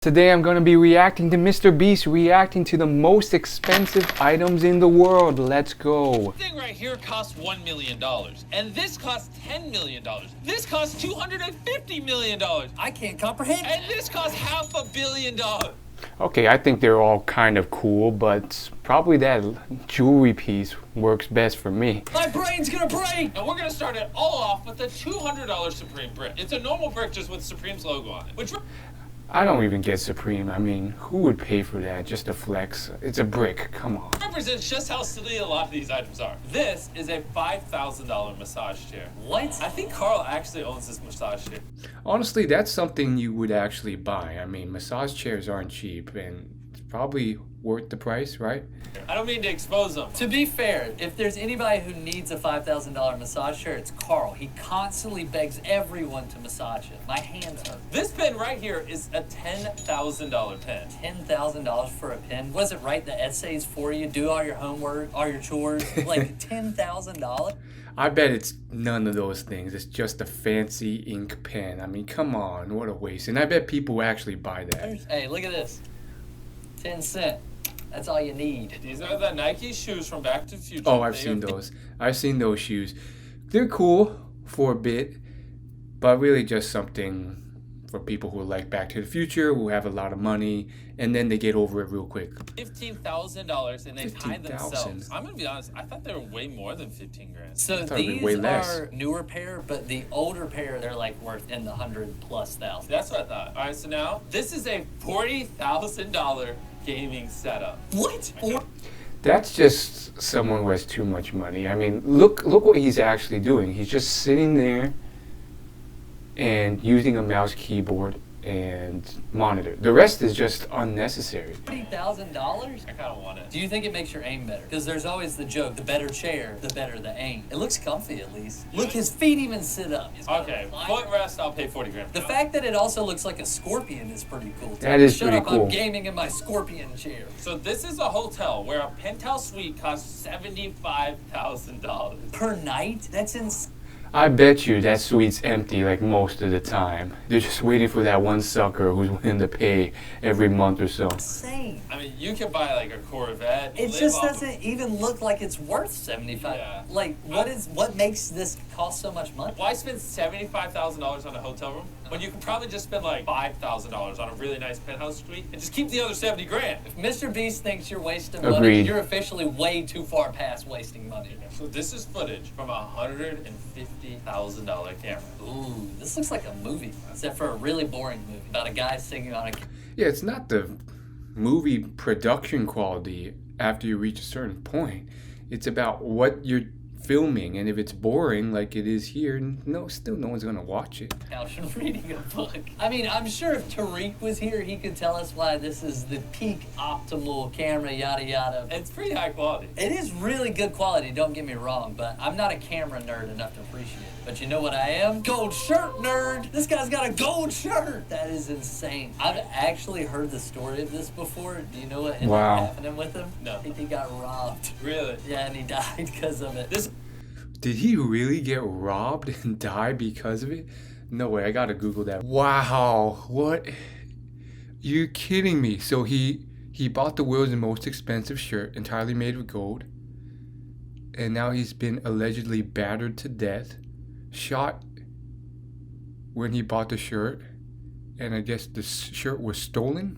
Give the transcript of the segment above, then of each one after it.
Today I'm going to be reacting to Mr. Beast reacting to the most expensive items in the world. Let's go. This thing right here costs $1 million. And this costs $10 million. This costs $250 million. I can't comprehend. And this costs $500 million. Okay, I think they're all kind of cool, but probably that jewelry piece works best for me. My brain's gonna break! And we're gonna start it all off with the $200 Supreme brick. It's a normal brick just with Supreme's logo on it. Which I don't even get Supreme. I mean, who would pay for that just to flex? It's a brick, come on. represents just how silly a lot of these items are. This is a $5,000 massage chair. What? I think Carl actually owns this massage chair. Honestly, that's something you would actually buy. I mean, massage chairs aren't cheap, and it's probably worth the price, right? I don't mean to expose them. To be fair, if there's anybody who needs a $5,000 massage chair, it's Carl. He constantly begs everyone to massage it. My hands hurt. This pen right here is a $10,000 pen. $10,000 for a pen? Was it write the essays for you, do all your homework, all your chores? Like $10,000? I bet it's none of those things. It's just a fancy ink pen. I mean, come on, what a waste. And I bet people actually buy that. Hey, look at this. 10 cents. That's all you need. These are the Nike shoes from Back to the Future. Oh, I've seen those. I've seen those shoes. They're cool for a bit, but really just something for people who like Back to the Future, who have a lot of money, and then they get over it real quick. $15,000 and they tie themselves. I'm gonna be honest, I thought they were way more than 15 grand. So these are newer pair, but the older pair, they're like worth in the 100,000+. That's what I thought. All right, so now this is a $40,000 gaming setup. What? That's just someone who has too much money. I mean, look what he's actually doing. He's just sitting there and using a mouse, keyboard, and monitor. The rest is just unnecessary. $40,000? I kind of want it. Do you think it makes your aim better? Because there's always the joke, the better chair, the better the aim. It looks comfy at least. Look, his feet even sit up. Okay, footrest, I'll pay 40 grand. The fact that it also looks like a scorpion is pretty cool. That is Shut pretty up, cool. I'm gaming in my scorpion chair. So this is a hotel where a penthouse suite costs $75,000. Per night? That's insane. I bet you that suite's empty like most of the time. They're just waiting for that one sucker who's willing to pay every month or so. Insane. I mean, you could buy like a Corvette. It just doesn't even look like it's worth 75. Yeah. Like, what makes this cost so much money? Why spend $75,000 on a hotel room when you can probably just spend like $5,000 on a really nice penthouse suite and just keep the other 70 grand? If Mr. Beast thinks you're wasting Agreed. money, you're officially way too far past wasting money. So this is footage from a $150,000 camera. Ooh, this looks like a movie, except for a really boring movie about a guy singing on a... Yeah, it's not the movie production quality after you reach a certain point. It's about what you're filming, and if it's boring like it is here, no one's gonna watch it. couch and reading a book. I mean, I'm sure if Tariq was here, he could tell us why this is the peak optimal camera, yada yada. It's pretty high quality. It is really good quality, don't get me wrong, but I'm not a camera nerd enough to appreciate it. But you know what I am? Gold shirt nerd! This guy's got a gold shirt! That is insane. I've actually heard the story of this before. Do you know what ended up happening with him? No. I think he got robbed. Really? Yeah, and he died because of it. Did he really get robbed and die because of it? No way, I gotta Google that. Wow, what? You're kidding me. So he bought the world's most expensive shirt, entirely made of gold, and now he's been allegedly battered to death, shot when he bought the shirt, and I guess the shirt was stolen?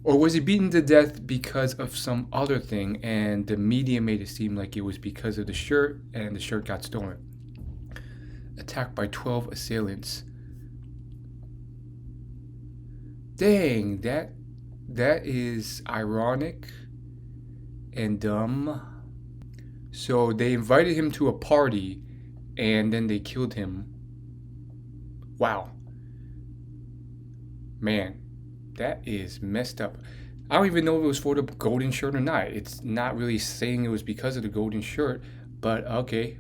Or was he beaten to death because of some other thing, and the media made it seem like it was because of the shirt, and the shirt got stolen? Attacked by 12 assailants. Dang, that is ironic and dumb. So they invited him to a party, and then they killed him. Wow. Man. That is messed up. I don't even know if it was for the golden shirt or not. It's not really saying it was because of the golden shirt, but okay.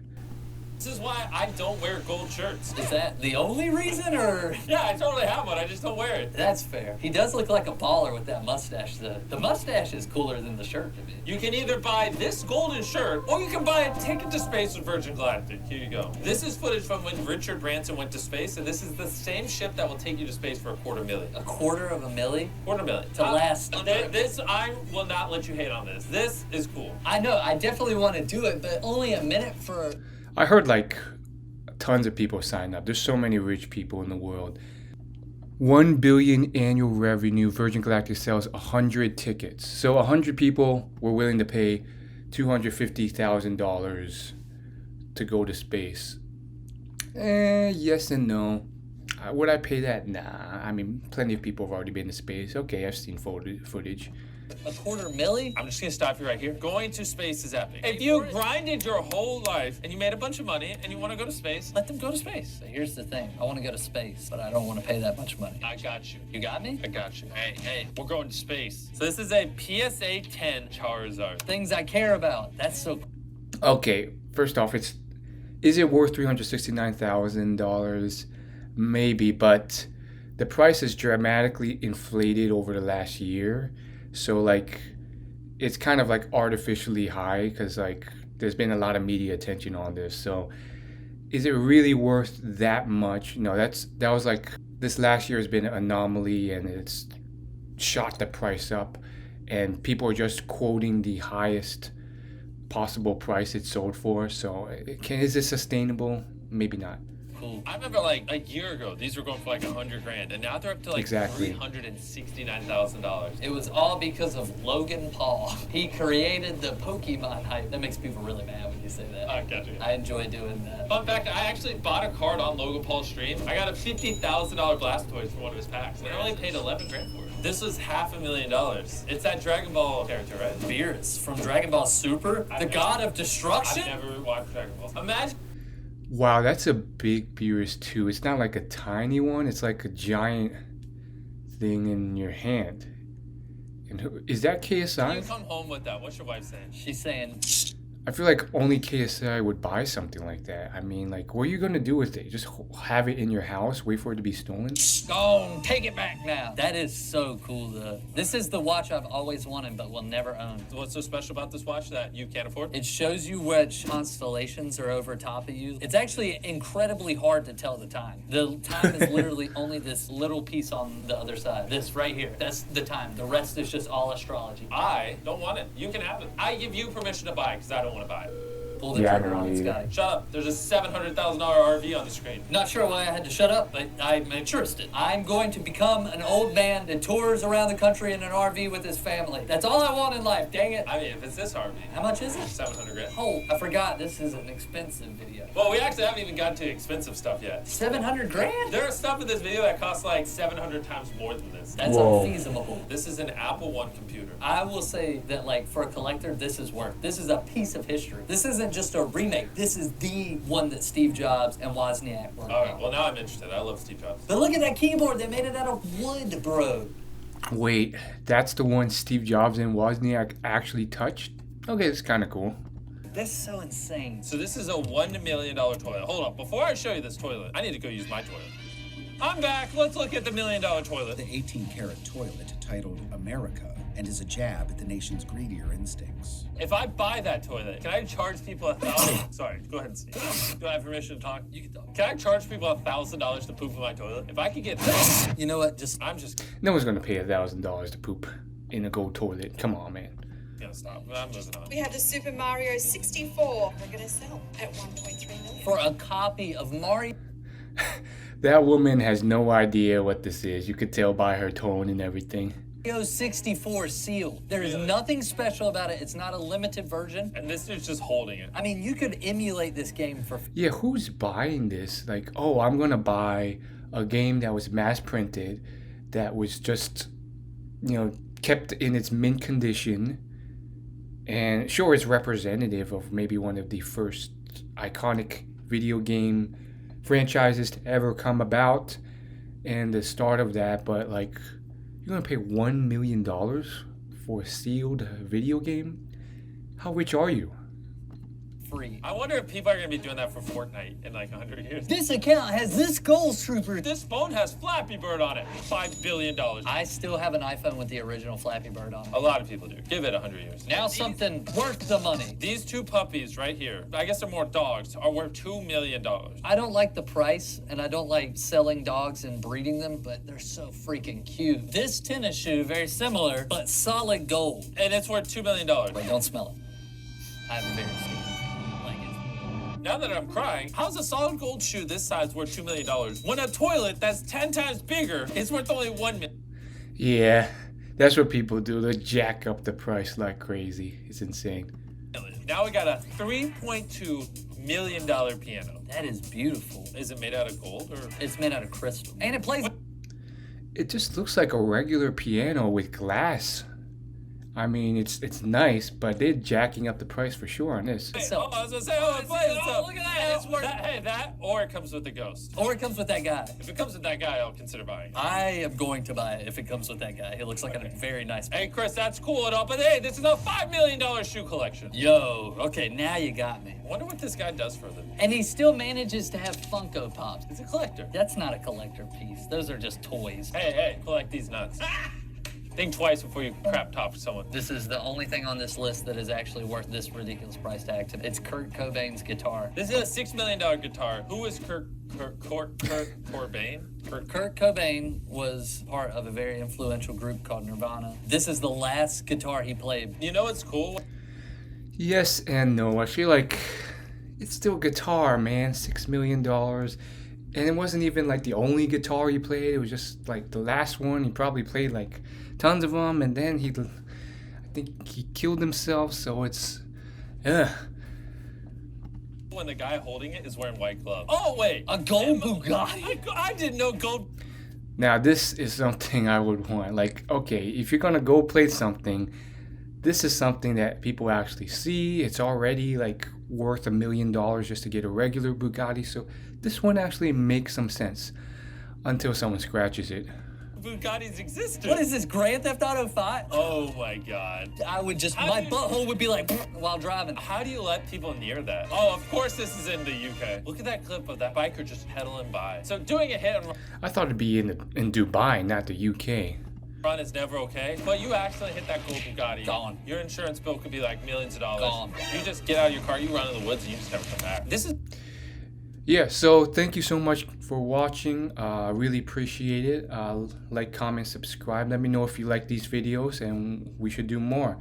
This is why I don't wear gold shirts. Is that the only reason, or? Yeah, I totally have one. I just don't wear it. That's fair. He does look like a baller with that mustache, though. The mustache is cooler than the shirt to me. You can either buy this golden shirt, or you can buy a ticket to space with Virgin Galactic. Here you go. This is footage from when Richard Branson went to space, and this is the same ship that will take you to space for $250,000. $250,000? $250,000. To last. This, I will not let you hate on this. This is cool. I know, I definitely want to do it, but only a minute for... I heard like tons of people sign up. There's so many rich people in the world. 1 billion annual revenue. Virgin Galactic sells 100 tickets. So 100 people were willing to pay $250,000 to go to space. Yes and no. Would I pay that? Nah. I mean, plenty of people have already been to space. Okay, I've seen footage. $250,000? I'm just gonna stop you right here. Going to space is epic. If you grinded your whole life and you made a bunch of money and you want to go to space, let them go to space. But here's the thing. I want to go to space, but I don't want to pay that much money. I got you. You got me? I got you. Hey, we're going to space. So this is a PSA 10 Charizard. Things I care about. That's so cool. Okay, first off, is it worth $369,000? Maybe, but the price is dramatically inflated over the last year. So like, it's kind of like artificially high because like there's been a lot of media attention on this. So is it really worth that much? No, that was like, this last year has been an anomaly and it's shot the price up, and people are just quoting the highest possible price it sold for. So is this sustainable? Maybe not. Cool. I remember like a year ago, these were going for like $100,000, and now they're up to like Exactly. $369,000. It was all because of Logan Paul. He created the Pokemon hype. That makes people really mad when you say that. I got you. I enjoy doing that. Fun fact, I actually bought a card on Logan Paul's stream. I got a $50,000 Blastoise for one of his packs, and I only paid $11,000 for it. This was $500,000. It's that Dragon Ball character, right? Beerus from Dragon Ball Super, the god of destruction. I've never watched Dragon Ball. Imagine. Wow, that's a big Beerus too. It's not like a tiny one. It's like a giant thing in your hand. And is that When you KSI? come home with that, what's your wife saying? She's saying, I feel like only KSI would buy something like that. I mean, like, what are you gonna do with it? Just have it in your house, wait for it to be stolen? "Gone, take it back now." That is so cool, though. This is the watch I've always wanted, but will never own. What's so special about this watch that you can't afford? It shows you which constellations are over top of you. It's actually incredibly hard to tell the time. The time is literally only this little piece on the other side. This right here. That's the time. The rest is just all astrology. I don't want it. You can have it. I give you permission to buy it because I don't want to buy it. Pull the Yeah, I trigger don't on it, either. Scotty. Shut up. There's a $700,000 RV on the screen. Not sure why I had to shut up, but I'm interested. I'm going to become an old man that tours around the country in an RV with his family. That's all I want in life, dang it. I mean, if it's this RV, How much is it? $700,000. Oh, I forgot this is an expensive video. Well, we actually haven't even got to expensive stuff yet. $700,000? There is stuff in this video that costs like 700 times more than this. That's Whoa. unfeasible. This is an Apple One computer. I will say that, like, for a collector, this is worth. This is a piece of history. This isn't just a remake. This is the one that Steve Jobs and Wozniak worked All right, on. well, now I'm interested. I love Steve Jobs. But look at that keyboard. They made it out of wood, bro. Wait, that's the one Steve Jobs and Wozniak actually touched? Okay, that's kind of cool. That's so insane. So this is a $1 million toilet. Hold on, before I show you this toilet, I need to go use my toilet. I'm back. Let's look at the $1 million toilet. The 18-karat toilet, titled America, and is a jab at the nation's greedier instincts. If I buy that toilet, can I charge people $1,000? Sorry, go ahead and see. Do I have permission to talk? You can talk. Can I charge people $1,000 to poop in my toilet? If I could get You know what? I'm just No one's gonna pay $1,000 to poop in a gold toilet. Come on, man. gonna stop. I'm moving on. We had a Super Mario 64 we're going to sell at 1.3 million. For a copy of Mario. That woman has no idea what this is. You could tell by her tone and everything. 64 sealed. There is nothing special about it. It's not a limited version. And this dude's just holding it. I mean, you could emulate this game for Yeah, who's buying this? Like, oh, I'm gonna buy a game that was mass printed, that was just, kept in its mint condition. And sure, it's representative of maybe one of the first iconic video game franchises to ever come about and the start of that, but like, you're gonna pay $1 million for a sealed video game? How rich are you? free. I wonder if people are gonna be doing that for Fortnite in like 100 years. This account has this Gold Trooper. This phone has Flappy Bird on it. $5 billion. I still have an iPhone with the original Flappy Bird on it. A lot of people do. Give it 100 years. Now something worth the money. These two puppies right here, I guess they're more dogs, are worth $2 million. I don't like the price, and I don't like selling dogs and breeding them, but they're so freaking cute. This tennis shoe, very similar, but solid gold. And it's worth $2 million. Wait, don't smell it. I have a very sticky like it. Now that I'm crying, how's a solid gold shoe this size worth $2 million when a toilet that's 10 times bigger is worth only $1 million? Yeah, that's what people do. They jack up the price like crazy. It's insane. Now we got a $3.2 million piano. That is beautiful. Is it made out of gold or? It's made out of crystal. And it plays. It just looks like a regular piano with glass. I mean, it's nice, but they're jacking up the price for sure on this. Hey, So- I was gonna say, it plays itself. look at that, it's worth- That, or it comes with the ghost. Or it comes with that guy. If it comes with that guy, I'll consider buying it. I am going to buy it if it comes with that guy. He looks like a very nice. Hey, Chris, that's cool and all, but hey, this is a $5 million shoe collection. Yo, okay, now you got me. I wonder what this guy does for a living. And he still manages to have Funko Pops. He's a collector. That's not a collector piece. Those are just toys. Hey, collect these nuts. Think twice before you crap top someone. This is the only thing on this list that is actually worth this ridiculous price tag. It's Kurt Cobain's guitar. This is a $6 million guitar. Who is Kurt Cobain? Kurt Cobain was part of a very influential group called Nirvana. This is the last guitar he played. You know what's cool? Yes and no. I feel like it's still guitar, man. $6 million. And it wasn't even like the only guitar he played. It was just like the last one. He probably played like tons of them. And then I think he killed himself. So it's, When the guy holding it is wearing white gloves. Oh, wait. A gold Bugatti? I didn't know gold. Now this is something I would want. Like, okay, if you're gonna go play something, this is something that people actually see. It's already like worth $1 million just to get a regular Bugatti. So this one actually makes some sense until someone scratches it. Bugattis existed. What is this, Grand Theft Auto 5? Oh my God. I would just, How my do you- butthole would be like while driving. How do you let people near that? Oh, of course this is in the UK. Look at that clip of that biker just pedaling by. So doing a hit and I thought it'd be in Dubai, not the UK. run is never okay, but you actually hit that gold Bugatti. Gone. Your insurance bill could be like millions of dollars. Gone. You just get out of your car, you run in the woods, and you just never come back. This is Yeah, so thank you so much for watching. I really appreciate it. Like, comment, subscribe. Let me know if you like these videos and we should do more.